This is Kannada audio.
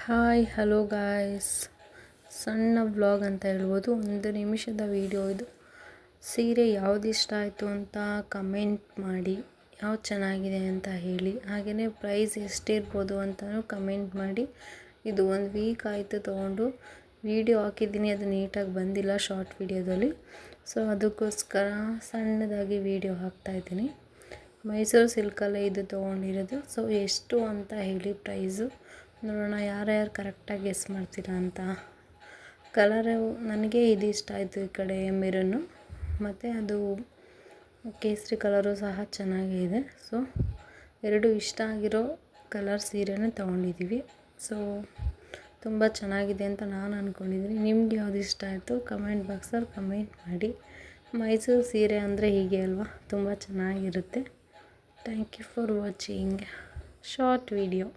ಹಾಯ್ ಹಲೋ ಗಾಯ್ಸ್, ಸಣ್ಣ ವ್ಲಾಗ್ ಅಂತ ಹೇಳ್ಬೋದು. 1 ನಿಮಿಷದ ವಿಡಿಯೋ ಇದು. ಸೀರೆ ಯಾವ್ದು ಇಷ್ಟ ಆಯಿತು ಅಂತ ಕಮೆಂಟ್ ಮಾಡಿ, ಯಾವ್ದು ಚೆನ್ನಾಗಿದೆ ಅಂತ ಹೇಳಿ. ಹಾಗೆಯೇ ಪ್ರೈಸ್ ಎಷ್ಟಿರ್ಬೋದು ಅಂತಲೂ ಕಮೆಂಟ್ ಮಾಡಿ. ಇದು 1 ವೀಕ್ ಆಯಿತು ತೊಗೊಂಡು. ವಿಡಿಯೋ ಹಾಕಿದ್ದೀನಿ, ಅದು ನೀಟಾಗಿ ಬಂದಿಲ್ಲ ಶಾರ್ಟ್ ವಿಡಿಯೋದಲ್ಲಿ. ಸೊ ಅದಕ್ಕೋಸ್ಕರ ಸಣ್ಣದಾಗಿ ವಿಡಿಯೋ ಹಾಕ್ತಾಯಿದ್ದೀನಿ. ಮೈಸೂರು ಸಿಲ್ಕಲ್ಲೇ ಇದು ತೊಗೊಂಡಿರೋದು. ಸೊ ಎಷ್ಟು ಅಂತ ಹೇಳಿ ಪ್ರೈಸು ನೋಡೋಣ, ಯಾರ್ಯಾರು ಕರೆಕ್ಟಾಗಿ ಗೆಸ್ ಮಾಡ್ತೀರಾ ಅಂತ. ಕಲರು ನನಗೆ ಇದು ಇಷ್ಟ ಆಯಿತು, ಈ ಕಡೆ ಮೆರೂನು ಮತ್ತು ಅದು ಕೇಸರಿ ಕಲರು ಸಹ ಚೆನ್ನಾಗೇ ಇದೆ. ಸೊ 2 ಇಷ್ಟ ಆಗಿರೋ ಕಲರ್ ಸೀರೆನೇ ತೊಗೊಂಡಿದ್ದೀವಿ. ಸೊ ತುಂಬ ಚೆನ್ನಾಗಿದೆ ಅಂತ ನಾನು ಅಂದ್ಕೊಂಡಿದ್ದೀನಿ. ನಿಮ್ಗೆ ಯಾವ್ದು ಇಷ್ಟ ಆಯಿತು ಕಮೆಂಟ್ ಬಾಕ್ಸಲ್ಲಿ ಕಮೆಂಟ್ ಮಾಡಿ. ಮೈಸೂರು ಸೀರೆ ಅಂದರೆ ಹೀಗೆ ಅಲ್ವಾ, ತುಂಬ ಚೆನ್ನಾಗಿರುತ್ತೆ. Thank you for watching short video.